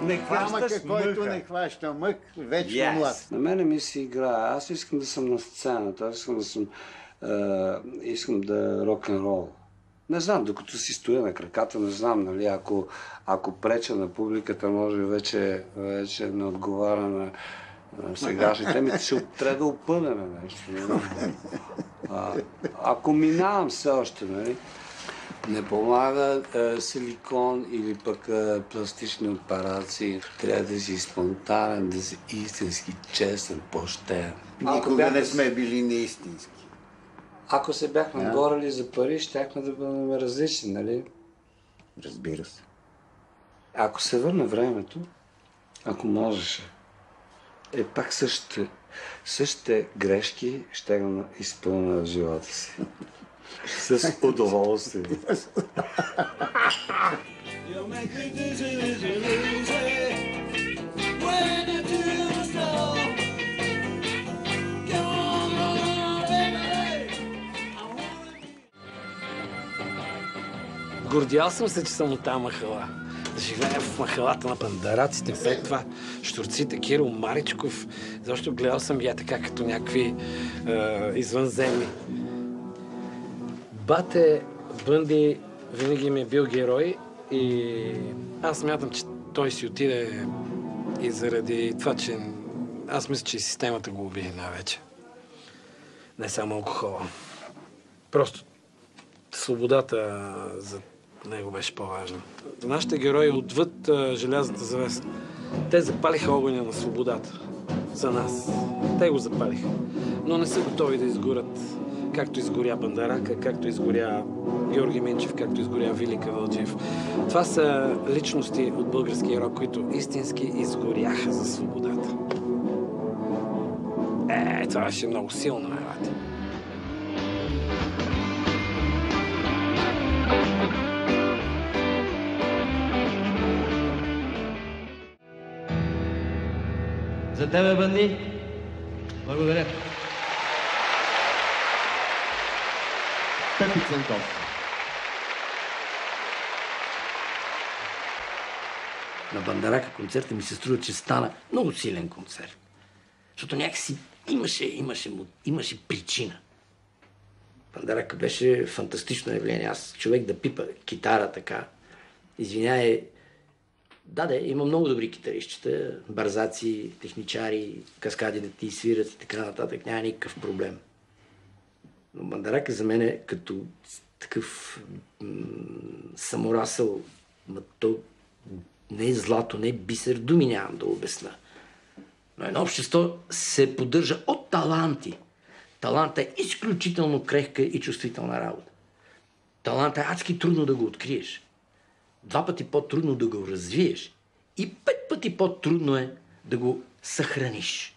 Не хващаш Камъка, който не хваща мък, вечно млад. На мене ми се играе. Аз искам да съм на сцената, аз искам да съм... искам да рок-н-рол. Не знам, докато си стоя на краката, не знам, нали, ако преча на публиката, може вече не отговаря на сегашните ми, ще трябва да опънеме нещо. Нали? Ако минавам все още, нали, не помага силикон или пък пластични операции. Трябва да си спонтанен, да си истински честен, почтен. Никога не сме били неистински. Ако се бяхме борили за пари, щяхме да бъдем различни, нали? Разбира се. Ако се върне времето, ако можеше, пак същите грешки ще го изпълня в живота си. С удоволствие. Гордял съм се, че съм от тази махала. Да живея в махалата на пандараците, след това щурците, Кирил Маричков. Защо гледал съм я така като някакви извънземни. Бате Бънди винаги ми е бил герой и аз смятам, че той си отиде и заради това, че аз мисля, че и системата го уби най-вече. Не само алкохола. Просто свободата за него беше по-важна. Нашите герои отвъд желязната завеса. Те запалиха огъня на свободата. За нас. Те го запалиха. Но не са готови да изгорят. Както изгоря Бандарака, както изгоря Георги Минчев, както изгоря Вилика Вълчев. Това са личности от българския рок, които истински изгоряха за свободата. Това беше много силно, елате. За тебе, Банди. Благодаря. Пепи Цветков. На Бандарака концерта ми се струва, че стана много силен концерт. Защото някакси имаше причина. Бандарака беше фантастично явление. Аз човек да пипа китара така. Извинявай, има много добри китаристчета, бързаци, техничари, каскади да ти свират и така нататък. Няма никакъв проблем. Но Бандарака за мен е като такъв саморасъл, то не е злато, не е бисер, думи нямам да обясна. Но едно общество се поддържа от таланти. Таланта е изключително крехка и чувствителна работа. Таланта е адски трудно да го откриеш. 2 пъти по-трудно да го развиеш и 5 пъти по-трудно е да го съхраниш.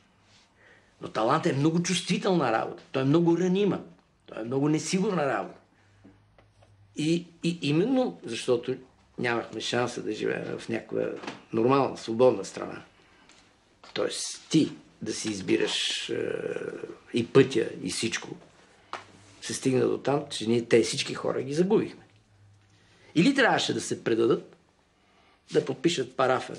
Но талант е много чувствителна работа. Той е много ранима. Той е много несигурна работа. И именно защото нямахме шанса да живеем в някаква нормална, свободна страна. Тоест ти да си избираш и пътя, и всичко, се стигна до там, че ние те всички хора ги загубихме. Или трябваше да се предадат, да подпишат парафа,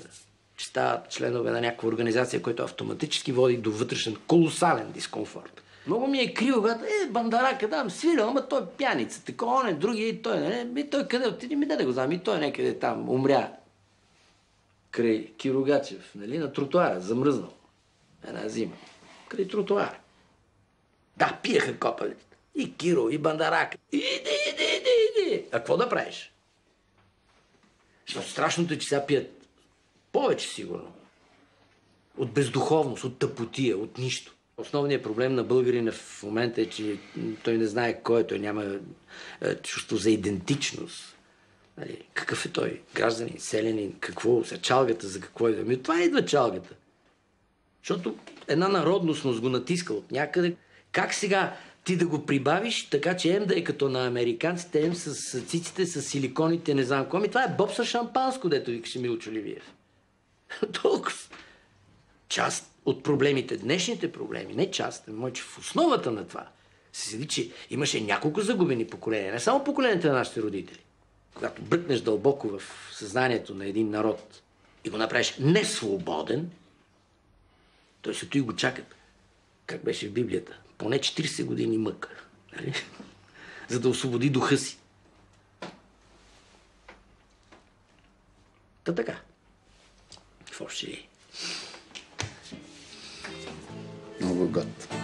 че стават членове на някаква организация, която автоматически води до вътрешен колосален дискомфорт. Много ми е криво, когато Бандарака, свирил, ама той е пяница, такова, не, другия и той, не, и той къде отиде, да го знам, и той някъде там умря. Край Кирогачев, нали, на тротуара, замръзнал. Една зима. Край тротуара. Да, пиеха копалите. И Киро, и Бандарака. Иди. А какво да правиш? Защото страшното е, че сега пият повече, сигурно. От бездуховност, от тъпотия, от нищо. Основният проблем на българина в момента е, че той не знае кой е, той няма чувство за идентичност. Нали, какъв е той? Гражданин, селянин, какво? Чалгата за какво е? От това идва чалгата. Защото една народностност го натиска от някъде. Как сега ти да го прибавиш, така че да е като на американците, с циците, с силиконите, не знам какво. Това е бобса шампанско, дето викаше Милчо Ливиев. Толкова. Част от проблемите, днешните проблеми, не част, че в основата на това се седи, че имаше няколко загубени поколения, не само поколенията на нашите родители. Когато бръкнеш дълбоко в съзнанието на един народ и го направиш несвободен, той свети го чакат. Как беше в Библията? Поне 40 години мъка. Нали? За да освободи духа си. Та така. Какво ще е? Много год.